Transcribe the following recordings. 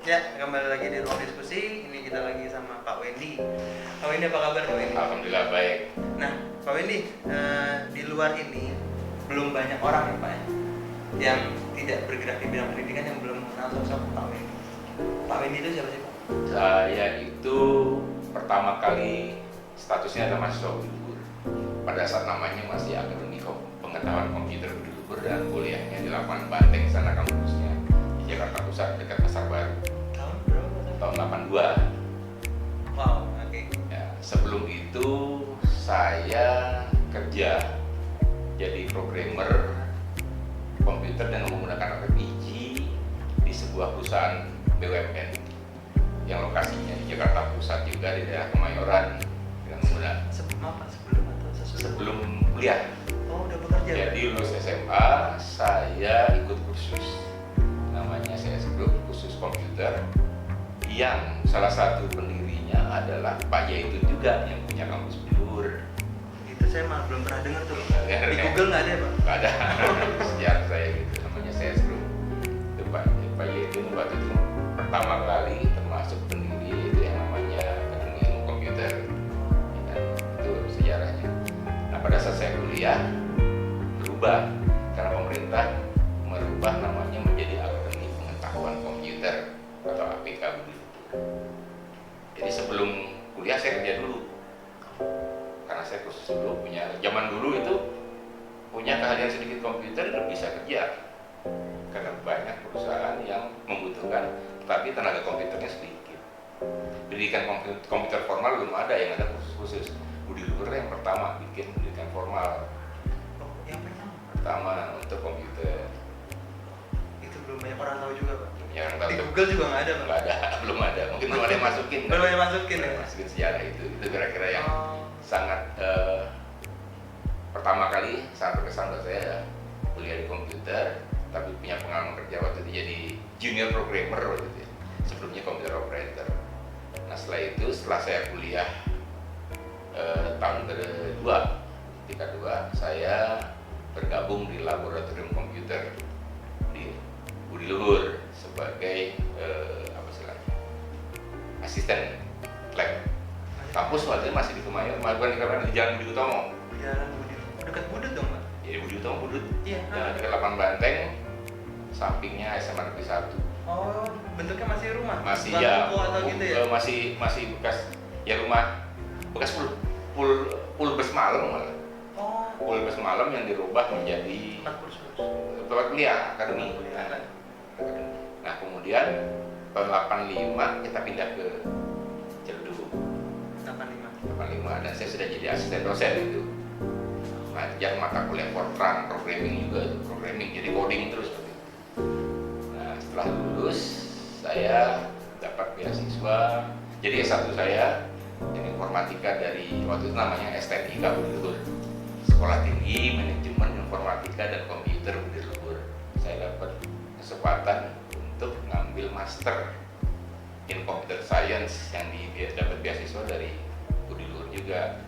Ya, kembali lagi di ruang diskusi. Ini kita lagi sama Pak Wendy. Pak Wendy, apa kabar Pak Wendy? Alhamdulillah baik. Nah, Pak Wendy, di luar ini belum banyak orang ya Pak ya, yang tidak bergerak di bidang pendidikan yang belum mengenal sosok Pak Wendy. Pak Wendy itu siapa sih Pak? Saya itu pertama kali statusnya adalah mahasiswa Budi Luhur. Pada saat namanya masih Akademi Pengetahuan Komputer Budi Luhur dan kuliahnya di lapangan Banteng, sana kampusnya di Jakarta Pusat dekat Pasar Baru. Tahun berapa? Tahun 82. Wow, oke. Ya, sebelum itu saya kerja jadi programmer komputer dengan menggunakan RPG di sebuah perusahaan BUMN yang lokasinya di Jakarta Pusat juga di daerah Kemayoran dengan menggunakan Sebelum atau sesudah? sebelum kuliah. Oh, udah bekerja. Jadi lulus SMA saya ikut kursus namanya CS Group, khusus komputer, yang salah satu pendirinya adalah Pak Yaitun juga yang punya kampus Budi Luhur. Itu saya malah belum pernah dengar tuh. Di Google nggak ada ya Pak? Nggak ada sejarah saya gitu, namanya CS Group. Itu Pak Yaitun waktu itu pertama kali termasuk pendiri itu yang namanya Akademi Ilmu Komputer, ya kan? Itu sejarahnya. Nah pada saat saya kuliah berubah karena pemerintah merubah namanya menjadi Akademi Pengetahuan Komputer atau APK Budi Luhur. Jadi sebelum kuliah saya kerja dulu, karena saya kursus dulu punya, zaman dulu itu punya keahlian sedikit komputer udah bisa kerja, karena banyak perusahaan yang membutuhkan tapi tenaga komputernya sedikit. Pendidikan komputer formal belum ada, yang ada khusus Budi Luhur yang pertama bikin pendidikan formal Oh, yang pertama untuk komputer. itu belum banyak orang tahu juga Pak. Yang Di Google juga nggak ada Pak. nggak ada, belum ada, mungkin belum ada yang masukin. Belum ada yang masukin ya? Masukin sejarah itu kira-kira yang Oh. sangat pertama kali sangat berkesan buat saya, kuliah di komputer tapi punya pengalaman kerja waktu itu jadi junior programmer waktu itu, sebelumnya computer operator. Nah setelah saya kuliah tahun kedua, tingkat 2, saya bergabung di laboratorium komputer di Budi Luhur sebagai asisten lab. Kampus waktu itu masih di Kemayoran, bukan di Kemayoran, di Jalan Budi Utomo. Jalan Budi, dekat Budut dong Pak? Jadi Budi Utomo Budut, Iya. yang dekat lapangan Banteng, sampingnya SMA Negeri 1. Oh, bentuknya masih rumah? Masih Bukan ya, ruko atau gitu ya? masih bekas ya rumah, bekas pool bus malam malah. Oh, Pool bus malam yang dirubah menjadi tempat kursus. tempat kuliah, akademi. Kuliah. Nah kemudian tahun 85 kita pindah ke Ciledug 85. dan saya sudah jadi asisten dosen itu. Ngajar mata kuliah Fortran, programming juga, programming jadi coding terus seperti itu. Nah setelah lulus saya dapat beasiswa, jadi S1 saya yang informatika dari waktu itu namanya STMIK Budi Luhur, Sekolah Tinggi Manajemen Informatika dan Komputer Budi Luhur. Saya dapat kesempatan untuk ngambil master in computer science yang dapat beasiswa dari Budi Luhur juga.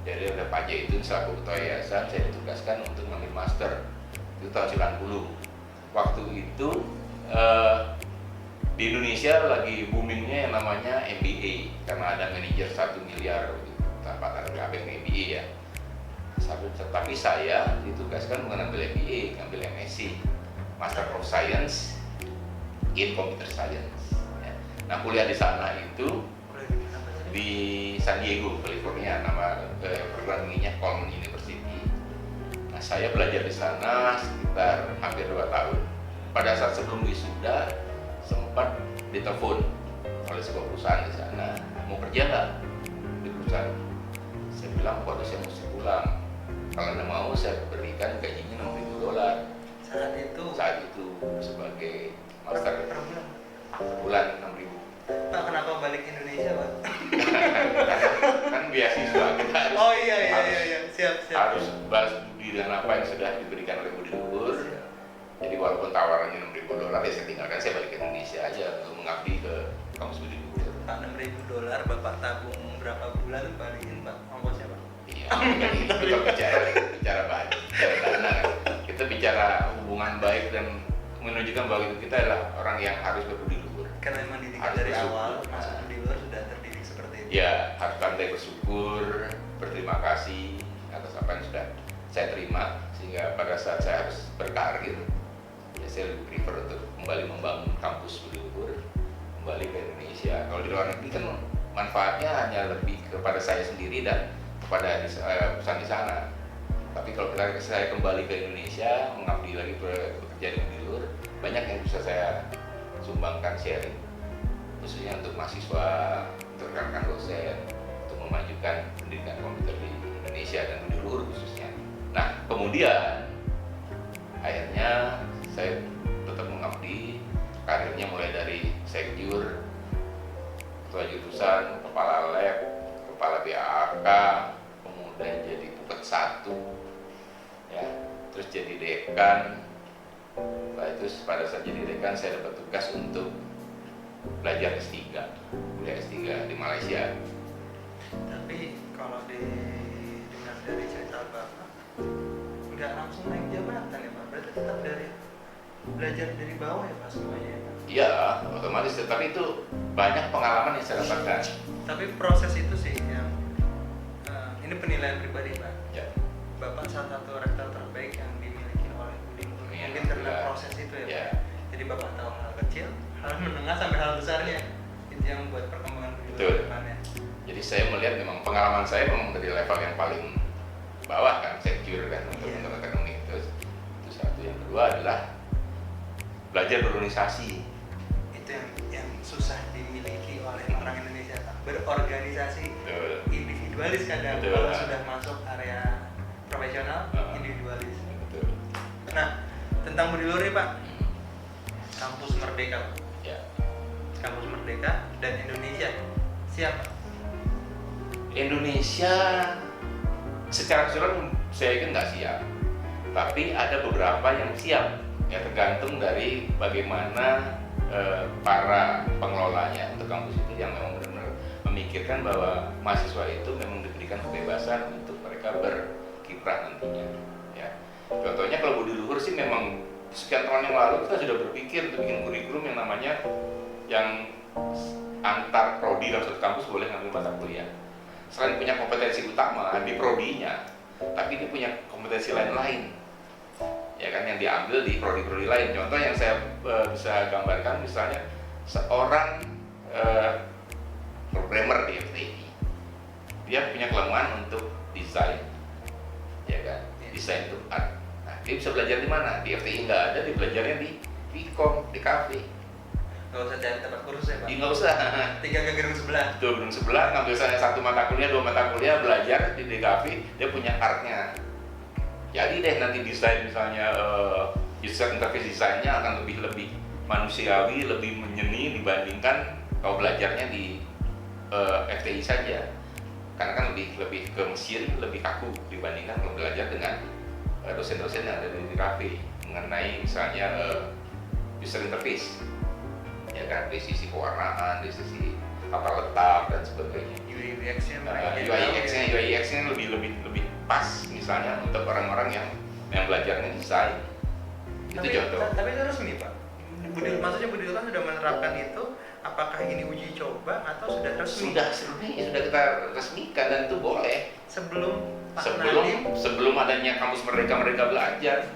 Jadi ada Pak Jaitun selaku ketua yayasan, saya ditugaskan untuk ngambil master itu tahun 90. Waktu itu di Indonesia lagi boomingnya yang namanya MBA karena ada manajer 1 miliar pendapatan MBA ya. Tetapi saya ditugaskan mengambil MBA, ngambil MSc, Master of Science in Computer Science. Ya. Nah kuliah di sana itu Kuliah di mana Pak? di San Diego, California, nama perguruan tingginya Coleman University. Nah saya belajar di sana sekitar hampir 2 tahun. Pada saat sebelum wisuda sempat ditelepon oleh sebuah perusahaan di sana, mau kerja nggak di perusahaan? Saya bilang, waduh saya mesti pulang. Kalau Anda mau saya berikan gajinya $6.000 saat itu sebagai master Per bulan. bulan 6.000. Pak, kenapa balik Indonesia Pak? Kan beasiswa kita harus, Oh iya. Siap. harus balas budi dengan apa yang sudah diberikan oleh Budi Luhur. Jadi walaupun tawarannya $6.000 ya saya tinggalkan, saya balik ke Indonesia aja untuk mengabdi ke kampus Budi Luhur. Pak, $6.000 Bapak tabung berapa bulan balikin Pak ongkosnya Pak? Iya, itu kita bicara baik, bicara dana kan. Kita bicara hubungan baik dan menunjukkan bahwa kita adalah orang yang harus berbudi luhur. Karena memang didikan Harus dari bersyukur. awal masuk di luar sudah terdidik seperti itu. Ya, harus pandai bersyukur, berterima kasih atas apa yang sudah saya terima, sehingga pada saat saya harus berkarir, ya saya lebih prefer untuk kembali membangun kampus berluhur, kembali ke Indonesia. Kalau di luar negeri kan manfaatnya hanya lebih kepada saya sendiri dan kepada perusahaan di sana. Tapi kalau saya kembali ke Indonesia, mengabdi lagi bekerja di luar, banyak yang bisa saya sumbangkan sharing, khususnya untuk mahasiswa, untuk rekan-rekan dosen, untuk memajukan pendidikan komputer di Indonesia dan di luar khususnya. Nah, kemudian akhirnya saya tetap mengabdi, karirnya mulai dari sekjur, ketua jurusan, kepala lab, kepala BAK, kemudian jadi puket 1, ya, terus jadi dekan. Setelah itu pada saat jadi dekan saya dapat tugas untuk belajar S3, kuliah S3 di Malaysia. Tapi kalau dengar dari cerita Bapak, nggak langsung naik jabatan ya Pak? Berarti tetap dari belajar dari bawah ya Pak semuanya ya Pak? Iya, otomatis. Tapi itu banyak pengalaman yang saya dapatkan. Tapi proses itu sih yang ini penilaian pribadi Pak. Ya. Bapak salah satu rektor terbaik yang dimiliki oleh Budi. Iya, Mungkin karena iya. proses itu ya Pak. Ya. Jadi Bapak tahu hal kecil, hal menengah sampai hal besarnya. Itu yang membuat perkembangan Budi Betul. ke depannya. Jadi saya melihat memang pengalaman saya memang dari level yang paling bawah kan, secure kan untuk Iya. akademik itu satu. Yang kedua adalah belajar berorganisasi. Itu yang susah dimiliki oleh orang Indonesia Pak. Berorganisasi. Betul. Individualis kadang Betul. kalau sudah masuk area profesional individualis. Betul. Nah, tentang Budi Luhur nih Pak, kampus Merdeka Pak. Ya. Kampus Merdeka dan Indonesia siapa? Indonesia secara keseluruhan saya yakin nggak siap, tapi ada beberapa yang siap. Ya tergantung dari bagaimana para pengelolanya untuk kampus itu yang memang benar-benar memikirkan bahwa mahasiswa itu memang diberikan kebebasan untuk mereka berkiprah nantinya. Ya. Contohnya kalau Budi Luhur sih memang sekian tahun yang lalu kita sudah berpikir untuk bikin kurikulum yang namanya yang antar prodi dalam satu kampus boleh ngambil mata kuliah. Selain punya kompetensi utama di prodinya, tapi dia punya kompetensi lain-lain, ya kan, yang diambil di prodi-prodi lain. Contoh yang saya bisa gambarkan, misalnya seorang programmer di FTI, dia punya kelemahan untuk desain, ya kan, desain untuk art. Nah, dia bisa belajar di mana? Di FTI nggak ada, dia belajarnya di Vkom, di kafe. Gak usah cari tempat kursus ya Pak? Nggak usah. Tinggal ke gedung sebelah. Tuh gedung sebelah, ngambil saya satu mata kuliah, 2 mata kuliah, belajar di DKV, dia punya artnya. Jadi deh nanti desain misalnya user interface desainnya akan lebih manusiawi, lebih menyeni dibandingkan kalau belajarnya di FTI saja. Karena kan lebih ke mesin, lebih kaku dibandingkan kalau belajar dengan dosen-dosen yang ada di DKV mengenai misalnya user interface. Ya kan, dari sisi pewarnaan, dari sisi tata letak dan sebagainya. UI UX-nya UI/UX-nya lebih pas misalnya untuk orang-orang yang belajarnya desain. Itu contoh. Tapi itu resmi Pak? Maksudnya Budi Luhur kan sudah menerapkan itu, apakah ini uji coba atau sudah resmi? Sudah kita resmikan dan itu boleh. Sebelum Pak Nadiem? Sebelum adanya kampus mereka belajar.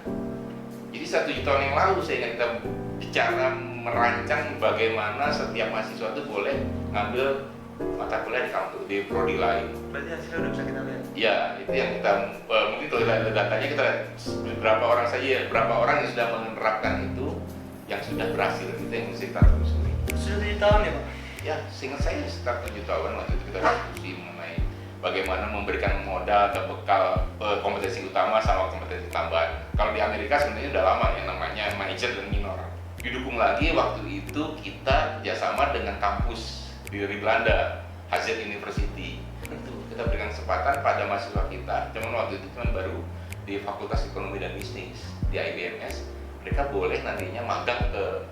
Jadi 1 tahun yang lalu saya ingat kita bicara merancang bagaimana setiap mahasiswa itu boleh ngambil mata kuliah di kampus di prodi lain. Berarti hasilnya udah bisa kita lihat? Ya, itu yang kita mungkin kalau kita lihat datanya kita lihat berapa orang yang sudah menerapkan itu yang sudah berhasil, itu yang mesti kita telusuri. Sudah 7 tahun ya Pak? Ya, seingat saya sekitar 7 tahun waktu itu kita diskusi mengenai bagaimana memberikan modal atau bekal kompetensi utama sama kompetensi tambahan. Kalau di Amerika sebenarnya udah lama yang namanya major dan minor. Didukung lagi waktu itu kita kerjasama dengan kampus dari Belanda, Hazard University. Itu kita berikan kesempatan pada mahasiswa kita. Cuman waktu itu kan baru di Fakultas Ekonomi dan Bisnis di IBMS. Mereka boleh nantinya magang ke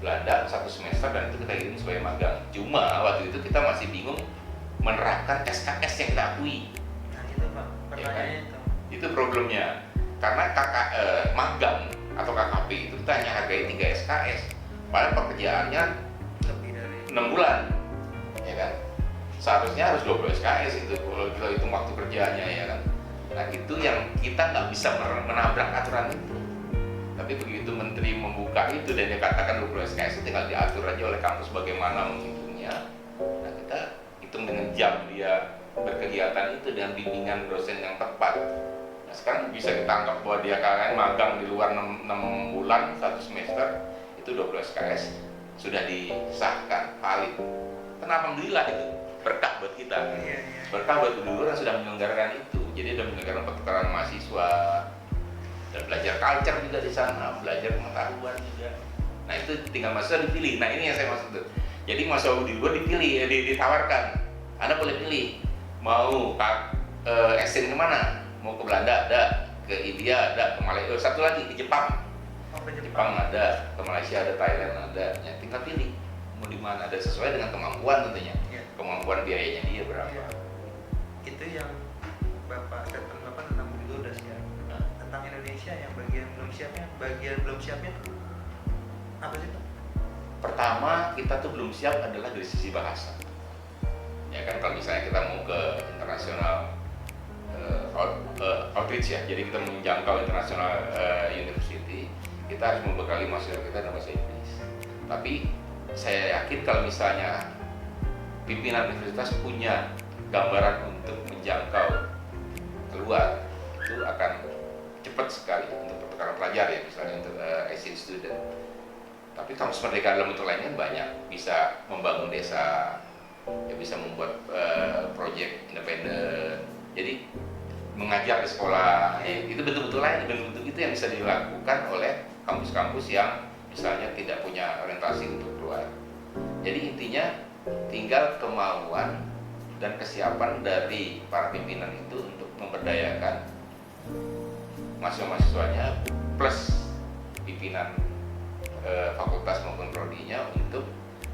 Belanda 1 semester dan itu kita kirim sebagai magang. Cuma waktu itu kita masih bingung menerapkan SKS yang kita akui. Nah itu Pak, pertanyaannya itu. Itu problemnya. Karena magang atau KKP itu kita hanya hargai 3 SKS. padahal pekerjaannya lebih dari 6 bulan, ya kan? Seharusnya harus 20 SKS itu kalau kita hitung waktu kerjanya, ya kan? Nah itu yang kita nggak bisa menabrak aturan itu. Tapi begitu menteri membuka itu dan dia katakan 20 SKS itu tinggal diatur aja oleh kampus bagaimana menghitungnya. Nah kita hitung dengan jam dia berkegiatan itu dengan bimbingan dosen yang tepat. Nah sekarang bisa kita anggap bahwa dia KKN magang di luar 6 bulan 1 semester itu 20 SKS sudah disahkan, valid. Kenapa alhamdulillah itu berkah buat kita, berkah buat guru yang sudah menyelenggarakan itu. Jadi sudah menyelenggarakan pertukaran mahasiswa dan belajar culture juga di sana, belajar pengetahuan juga. Nah itu tinggal mahasiswa dipilih. Nah ini yang saya maksud tuh. Jadi mahasiswa di luar dipilih, ditawarkan. Anda boleh pilih mau exchange kemana? Mau ke Belanda ada, ke India ada, ke Malaysia, satu lagi ke Jepang. Jepang ada, ke Malaysia ada, Thailand ada. Ya, tinggal pilih mau di mana, ada sesuai dengan kemampuan tentunya. Kemampuan biayanya dia berapa. Itu yang statement Bapak tentang Budi Luhur sekarang. Tentang Indonesia yang bagian belum siapnya tuh apa sih Pak? Pertama kita tuh belum siap adalah dari sisi bahasa. Ya kan kalau misalnya kita mau ke internasional outreach ya, jadi kita menjangkau internasional university, kita harus membekali mahasiswa kita dalam bahasa Inggris. Tapi saya yakin kalau misalnya pimpinan universitas punya gambaran untuk menjangkau keluar, itu akan cepat sekali untuk pertukaran pelajar ya, misalnya untuk exchange student. Tapi kampus merdeka dalam bentuk lainnya banyak, bisa membangun desa, ya bisa membuat proyek independen. Jadi mengajar di sekolah, itu bentuk-bentuk lain, bentuk-bentuk itu yang bisa dilakukan oleh kampus-kampus yang misalnya tidak punya orientasi untuk keluar. Jadi intinya tinggal kemauan dan kesiapan dari para pimpinan itu untuk memberdayakan mahasiswa-mahasiswanya plus pimpinan fakultas maupun prodinya untuk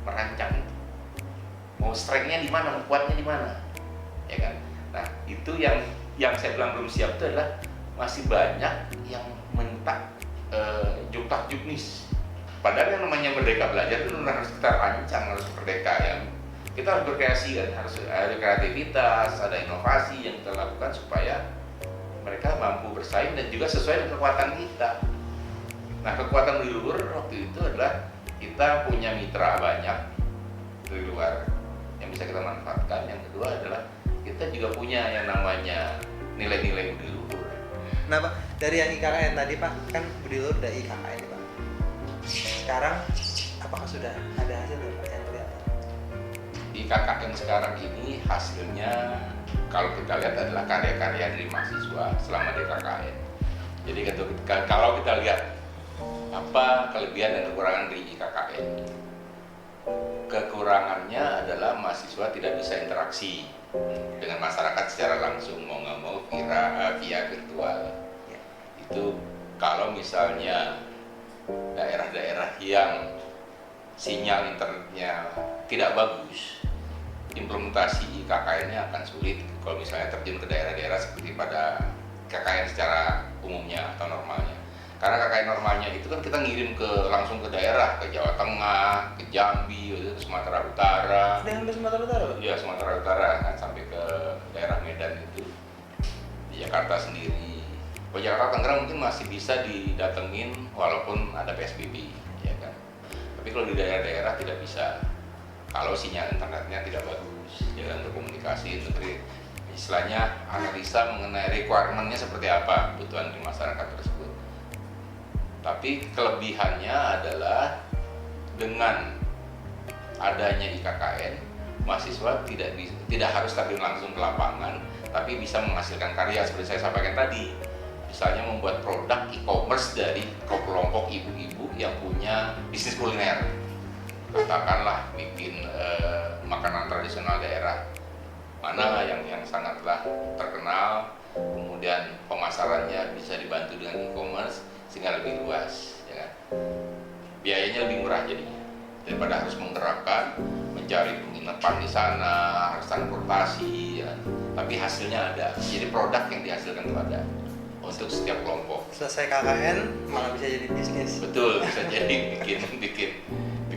merancang itu. Mau strike-nya di mana, mau kuatnya di mana, ya kan? Nah itu yang saya bilang belum siap itu adalah masih banyak yang minta juktak juknis. Padahal yang namanya merdeka belajar itu harus kita rancang, harus merdeka ya. Kita harus berkreasi kan, harus ada kreativitas, ada inovasi yang kita lakukan supaya mereka mampu bersaing dan juga sesuai dengan kekuatan kita. Nah kekuatan Budi Luhur waktu itu adalah kita punya mitra banyak dari luar yang bisa kita manfaatkan. Yang kedua adalah kita juga punya yang namanya nilai-nilai Budi Luhur. Nah Pak, dari yang IKKN tadi Pak, kan Budi Luhur dari IKKN Pak. Sekarang apakah sudah ada hasil Pak yang kelihatan? Di KKN sekarang ini hasilnya kalau kita lihat adalah karya-karya dari mahasiswa selama di KKN. Jadi kalau kita lihat apa kelebihan dan kekurangan dari IKKN, kekurangannya adalah mahasiswa tidak bisa interaksi dengan masyarakat secara langsung, mau nggak mau via virtual. Itu kalau misalnya daerah-daerah yang sinyal internetnya tidak bagus, implementasi KKN-nya akan sulit kalau misalnya terjun ke daerah-daerah seperti pada KKN secara umumnya atau normalnya. Karena KKN normalnya itu kan kita ngirim langsung ke daerah, ke Jawa Tengah, ke Jambi, ke Sumatera Utara. Ada yang ke Sumatera Utara Pak? Iya, Sumatera Utara kan sampai ke daerah Medan itu, di Jakarta sendiri. Kalau Jakarta Tangerang mungkin masih bisa didatengin walaupun ada PSBB, ya kan. Tapi kalau di daerah-daerah tidak bisa. Kalau sinyal internetnya tidak bagus, ya kan, untuk komunikasi, untuk istilahnya analisa mengenai requirement-nya seperti apa kebutuhan di masyarakat tersebut. Tapi kelebihannya adalah dengan adanya IKKN, mahasiswa tidak harus terjun langsung ke lapangan, tapi bisa menghasilkan karya seperti saya sampaikan tadi. Misalnya membuat produk e-commerce dari kelompok ibu-ibu yang punya bisnis kuliner. Katakanlah bikin makanan tradisional daerah mana yang sangatlah terkenal, kemudian pemasarannya bisa dibantu dengan e-commerce sehingga lebih luas, ya kan? Biayanya lebih murah jadinya daripada harus menggerakkan, mencari penginapan di sana, harus transportasi, ya. Tapi hasilnya ada. Jadi produk yang dihasilkan itu ada untuk setiap kelompok. Selesai KKN malah bisa jadi bisnis. Betul, bisa jadi bikin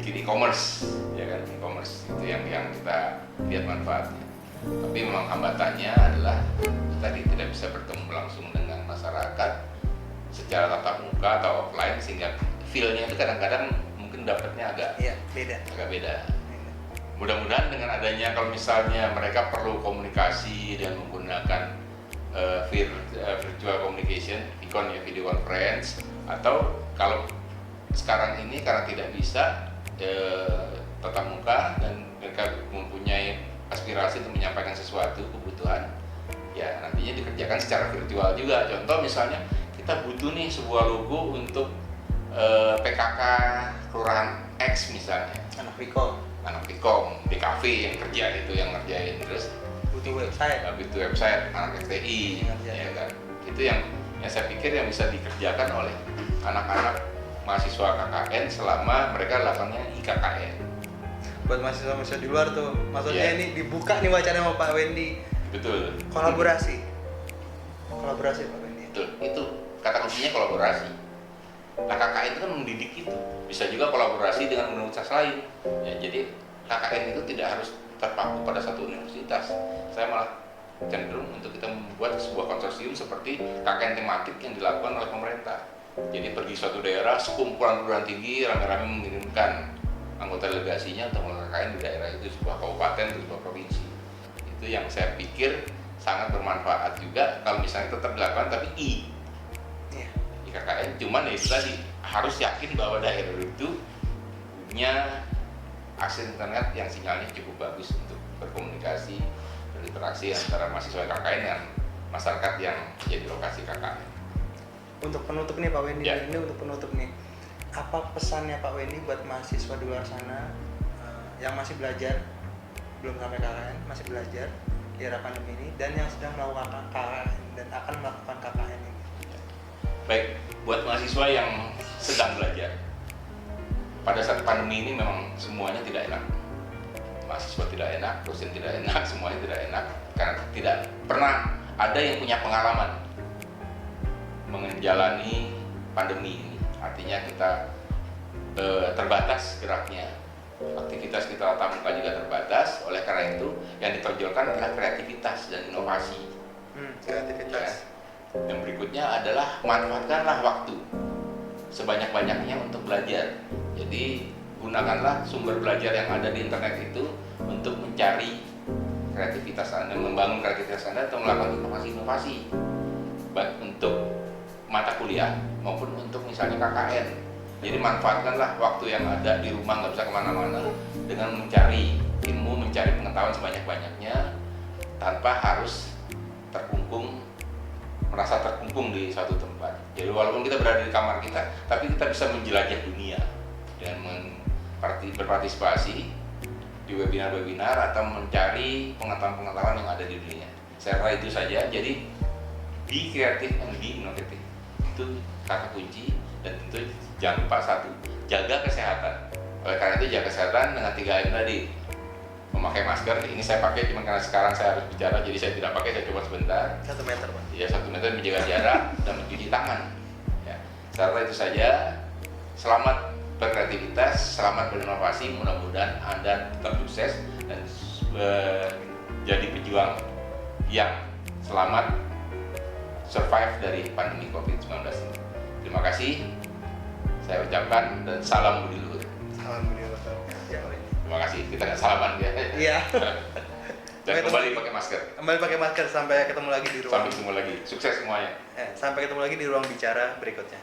bikin e-commerce, ya kan, e-commerce itu yang kita lihat manfaatnya. Tapi memang hambatannya adalah tadi tidak bisa bertemu langsung dengan masyarakat secara tatap muka atau offline, sehingga feel-nya itu kadang-kadang mungkin dapatnya agak beda. Mudah-mudahan dengan adanya, kalau misalnya mereka perlu komunikasi dan menggunakan virtual communication, video conference, atau kalau sekarang ini karena tidak bisa tatap muka dan mereka mempunyai aspirasi untuk menyampaikan sesuatu kebutuhan, ya nantinya dikerjakan secara virtual juga. Contoh misalnya kita butuh nih sebuah logo untuk PKK Kelurahan X misalnya, anak Pikom di kafe yang kerja itu yang ngerjain, terus butuh website anak FTI, ya kan, itu yang saya pikir yang bisa dikerjakan oleh anak-anak mahasiswa KKN selama mereka lakukannya IKKN. Buat mahasiswa di luar tuh, maksudnya ini dibuka nih wacana sama Pak Wendy. Betul. Kolaborasi Pak Wendy. Betul, itu kata kuncinya kolaborasi. Nah, KKN itu kan mendidik itu, bisa juga kolaborasi dengan universitas lain. Ya, jadi KKN itu tidak harus terpaku pada satu universitas. Saya malah cenderung untuk kita membuat sebuah konsorsium seperti KKN tematik yang dilakukan oleh pemerintah. Jadi pergi suatu daerah, sekumpulan perguruan tinggi rame-rame mengirimkan anggota delegasinya untuk melakukan KKN di daerah itu, sebuah kabupaten atau sebuah provinsi. Itu yang saya pikir sangat bermanfaat juga kalau misalnya tetap dilakukan, tapi IKKN. Cuman itu tadi harus yakin bahwa daerah itu punya akses internet yang sinyalnya cukup bagus untuk berkomunikasi, berinteraksi antara mahasiswa KKN dan masyarakat yang menjadi lokasi KKN. Untuk penutup nih Pak Wendy, ya. Ini untuk penutup nih, apa pesannya Pak Wendy buat mahasiswa di luar sana yang masih belajar, belum sampai KKN, masih belajar di era pandemi ini, dan yang sedang melakukan KKN dan akan melakukan KKN ini? Baik, buat mahasiswa yang sedang belajar, pada saat pandemi ini memang semuanya tidak enak. Mahasiswa tidak enak, dosen tidak enak, semuanya tidak enak, karena tidak pernah ada yang punya pengalaman menjalani pandemi ini. Artinya kita terbatas geraknya, aktivitas kita tatap muka juga terbatas. Oleh karena itu yang ditonjolkan adalah kreativitas dan inovasi. Kreativitas. Ya. Yang berikutnya adalah manfaatkanlah waktu sebanyak-banyaknya untuk belajar. Jadi gunakanlah sumber belajar yang ada di internet itu untuk mencari kreativitas Anda, membangun kreativitas Anda atau melakukan inovasi-inovasi, baik untuk mata kuliah maupun untuk misalnya KKN. Jadi manfaatkanlah waktu yang ada di rumah, nggak bisa kemana-mana, dengan mencari ilmu, mencari pengetahuan sebanyak-banyaknya tanpa harus merasa terkungkung di suatu tempat. Jadi walaupun kita berada di kamar kita, tapi kita bisa menjelajah dunia dan berpartisipasi di webinar-webinar atau mencari pengetahuan-pengetahuan yang ada di dunia. Saya rasa itu saja. Jadi be creative and be innovative, itu kata kunci. Dan tentu jangan lupa satu, jaga kesehatan. Oleh karena itu jaga kesehatan dengan 3M tadi. Memakai masker, ini saya pakai cuma karena sekarang saya harus bicara, jadi saya tidak pakai, saya coba sebentar. 1 meter Pak. Ya, 1 meter, menjaga jarak dan mencuci tangan. Ya, saya rasa itu saja. Selamat berkreativitas, selamat berinovasi, mudah-mudahan Anda tetap sukses dan jadi pejuang yang selamat survive dari pandemi COVID-19 ini. Terima kasih, saya ucapkan, dan salam budi luhur. Salam budi luhur. Terima kasih, kita nggak salaman ya. Iya. Dan kembali pakai masker. Kembali pakai masker, sampai ketemu lagi di ruang. Sampai ketemu lagi, sukses semuanya. Sampai ketemu lagi di ruang bicara berikutnya.